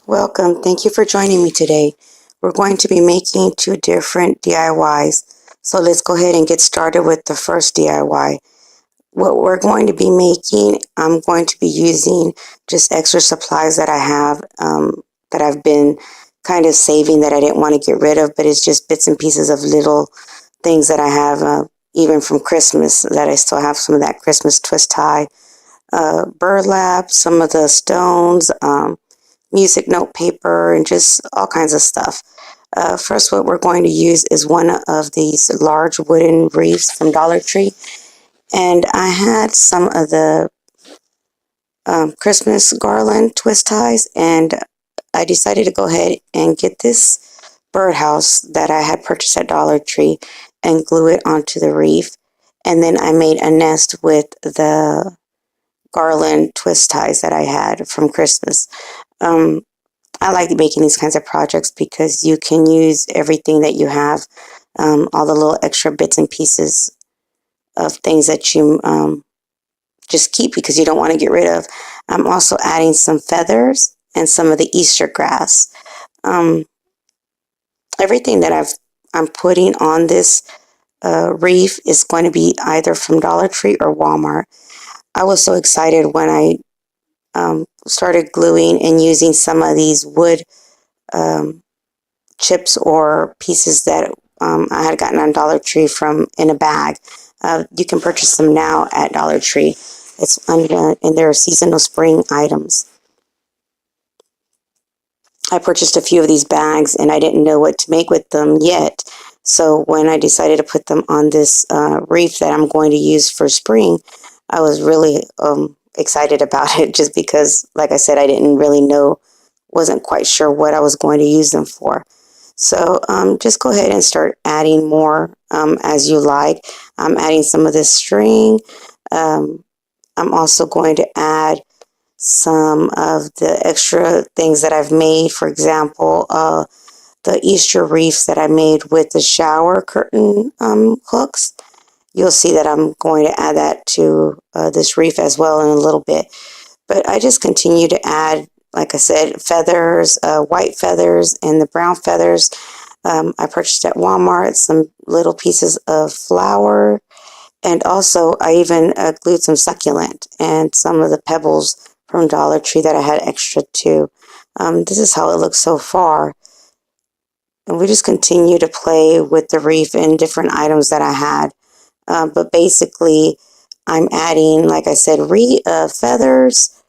Welcome. Thank you for joining me today. We're going to be making two different DIYs. So let's go ahead and get started with the first DIY. What we're going to be making, I'm going to be using just extra supplies that I have that I've been kind of saving that I didn't want to get rid of, but it's just bits and pieces of little things that I have even from Christmas that I still have some of that Christmas twist tie, burlap, some of the stones, music note paper, and just all kinds of stuff. First, what we're going to use is one of these large wooden wreaths from Dollar Tree. And I had some of the Christmas garland twist ties, and I decided to go ahead and get this birdhouse that I had purchased at Dollar Tree and glue it onto the wreath. And then I made a nest with the garland twist ties that I had from Christmas. Um, I like making these kinds of projects because you can use everything that you have, all the little extra bits and pieces of things that you just keep because you don't want to get rid of. I'm also adding some feathers and some of the Easter grass. Um, Everything that I'm putting on this wreath is going to be either from Dollar Tree or Walmart. I was so excited when I started gluing and using some of these wood um, chips or pieces that I had gotten on Dollar Tree from in a bag. You can purchase them now at Dollar Tree. It's in their seasonal spring items. I purchased a few of these bags and I didn't know what to make with them yet. So when I decided to put them on this wreath that I'm going to use for spring, I was really excited about it just because, like I said, I didn't really know, wasn't quite sure what I was going to use them for. So just go ahead and start adding more as you like. I'm adding some of this string. Um, I'm also going to add some of the extra things that I've made. For example, the Easter wreaths that I made with the shower curtain hooks. You'll see that I'm going to add that to this wreath as well in a little bit. But I just continue to add, like I said, feathers, white feathers and the brown feathers. I purchased at Walmart some little pieces of flour, and also I even glued some succulent and some of the pebbles from Dollar Tree that I had extra too. This is how it looks so far. And we just continue to play with the wreath and different items that I had. But basically, I'm adding, like I said, feathers,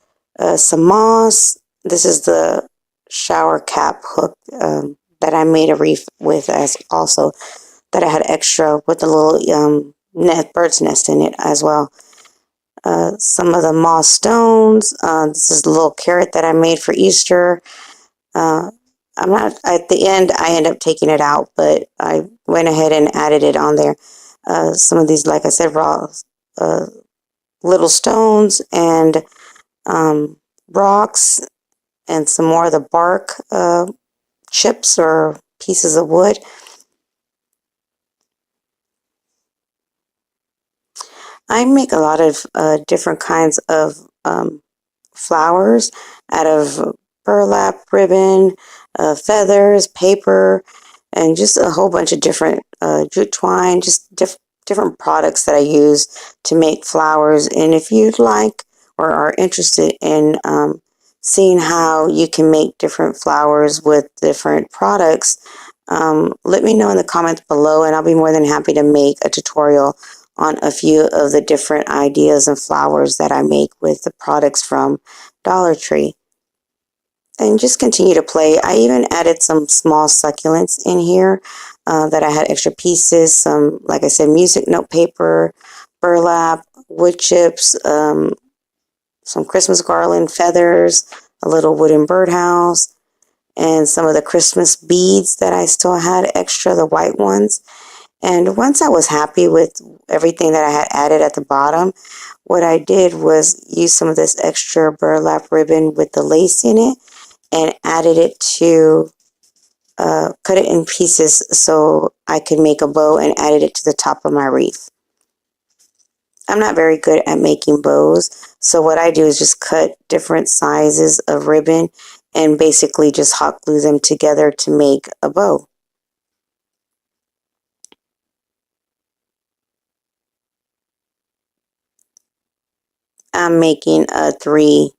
some moss. This is the shower cap hook that I made a wreath with as also that I had extra with a little bird's nest in it as well. Some of the moss stones. This is a little carrot that I made for Easter. Uh, I'm not at the end. I end up taking it out, but I went ahead and added it on there. Some of these, like I said, raw uh, little stones and rocks, and some more of the bark chips or pieces of wood. I make a lot of different kinds of flowers out of burlap, ribbon, feathers, paper, and just a whole bunch of different jute twine, just different products that I use to make flowers. And if you'd like or are interested in seeing how you can make different flowers with different products, let me know in the comments below, and I'll be more than happy to make a tutorial on a few of the different ideas and flowers that I make with the products from Dollar Tree. And just continue to play. I even added some small succulents in here that I had extra pieces, some, like I said, music note paper, burlap, wood chips, some Christmas garland feathers, a little wooden birdhouse, and some of the Christmas beads that I still had extra, the white ones. And once I was happy with everything that I had added at the bottom, what I did was use some of this extra burlap ribbon with the lace in it and added it to, cut it in pieces so I could make a bow, and added it to the top of my wreath. I'm not very good at making bows, so what I do is just cut different sizes of ribbon and basically just hot glue them together to make a bow. I'm making a three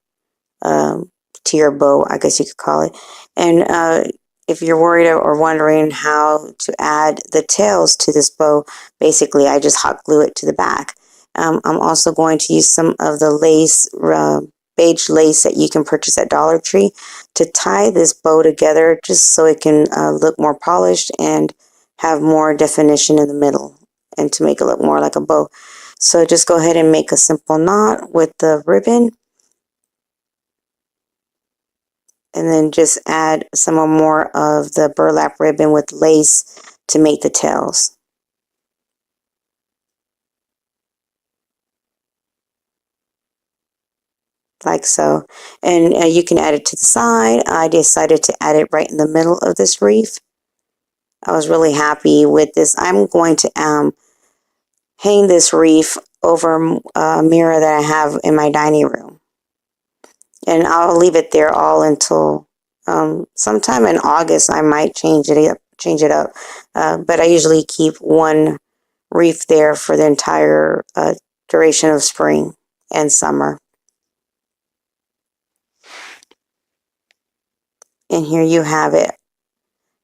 tier bow, I guess you could call it. And if you're worried or wondering how to add the tails to this bow, basically I just hot glue it to the back. I'm also going to use some of the lace, beige lace that you can purchase at Dollar Tree to tie this bow together just so it can look more polished and have more definition in the middle and to make it look more like a bow. So just go ahead and make a simple knot with the ribbon, and then just add some more of the burlap ribbon with lace to make the tails. Like so. And you can add it to the side. I decided to add it right in the middle of this wreath. I was really happy with this. I'm going to hang this wreath over a mirror that I have in my dining room. And I'll leave it there all until sometime in August. I might change it up. But I usually keep one wreath there for the entire duration of spring and summer. And here you have it.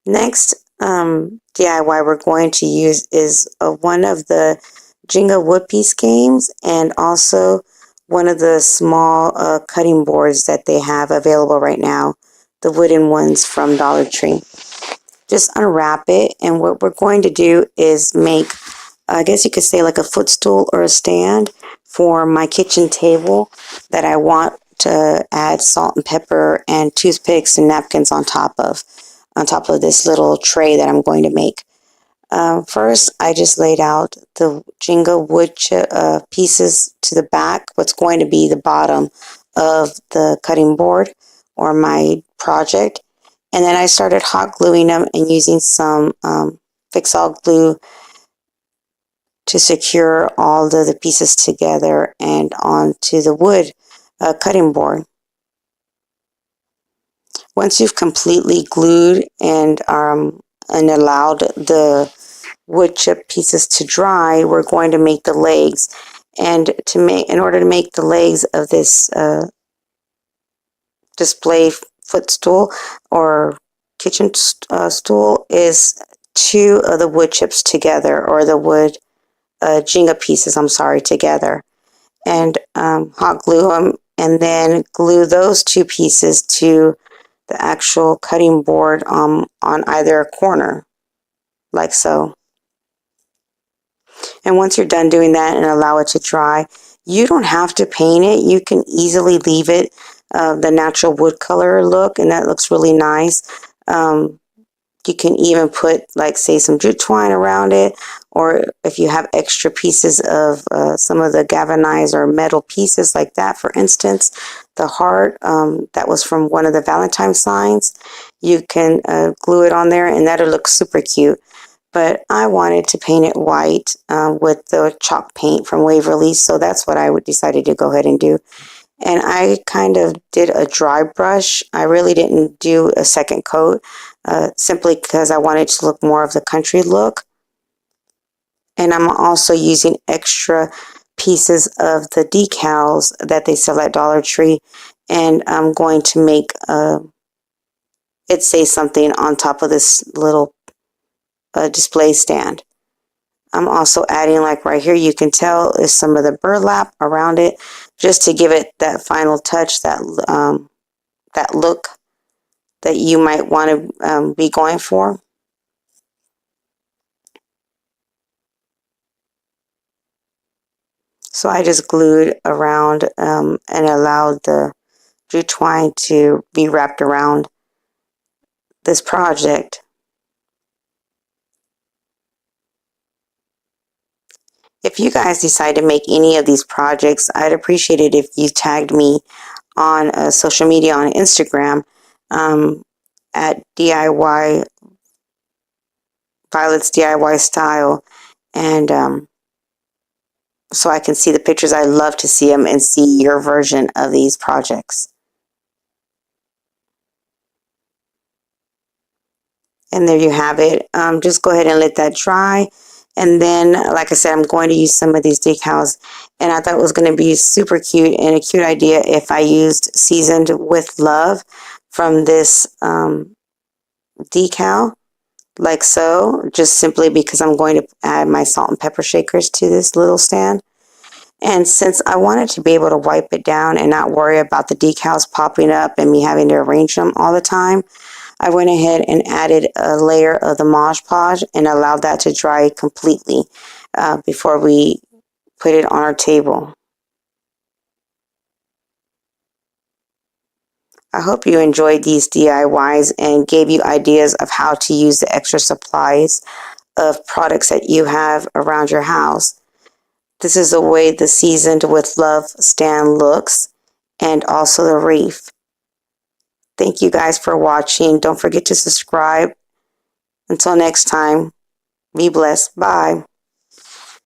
Next DIY we're going to use is one of the Jinga wood piece games, and also one of the small cutting boards that they have available right now, the wooden ones from Dollar Tree. Just unwrap it, and what we're going to do is make, I guess you could say, like a footstool or a stand for my kitchen table that I want to add salt and pepper and toothpicks and napkins on top of this little tray that I'm going to make. First, I just laid out the Jenga wood pieces to the back, what's going to be the bottom of the cutting board or my project. And then I started hot gluing them and using some Fix-All glue to secure all the pieces together and onto the wood cutting board. Once you've completely glued and allowed the wood chip pieces to dry, we're going to make the legs. And in order to make the legs of this display footstool or kitchen stool is two of the wood chips together, or the wood Jenga pieces, together, and hot glue them, and then glue those two pieces to the actual cutting board on either corner, like so. And once you're done doing that and allow it to dry, you don't have to paint it. You can easily leave it the natural wood color look, and that looks really nice. You can even put, like, say, some jute twine around it, or if you have extra pieces of some of the galvanized or metal pieces like that, for instance, the heart that was from one of the Valentine signs, you can glue it on there, and that'll look super cute. But I wanted to paint it white with the chalk paint from Waverly, so that's what I decided to go ahead and do. And I kind of did a dry brush. I really didn't do a second coat, simply because I wanted to look more of the country look. And I'm also using extra pieces of the decals that they sell at Dollar Tree, and I'm going to make it say something on top of this little display stand. I'm also adding, like right here, you can tell is some of the burlap around it, just to give it that final touch, that look that you might want to be going for. So I just glued around and allowed the jute twine to be wrapped around this project. If you guys decide to make any of these projects, I'd appreciate it if you tagged me on social media, on Instagram, at DIY Violet's DIY Style, and so I can see the pictures. I love to see them and see your version of these projects. And there you have it. Just go ahead and let that dry. And then, like I said, I'm going to use some of these decals. And I thought it was going to be super cute and a cute idea if I used Seasoned with Love from this decal, like so, just simply because I'm going to add my salt and pepper shakers to this little stand. And since I wanted to be able to wipe it down and not worry about the decals popping up and me having to arrange them all the time, I went ahead and added a layer of the Mod Podge and allowed that to dry completely before we put it on our table. I hope you enjoyed these DIYs and gave you ideas of how to use the extra supplies of products that you have around your house. This is the way the Seasoned with Love stand looks, and also the wreath. Thank you guys for watching. Don't forget to subscribe. Until next time, be blessed. Bye.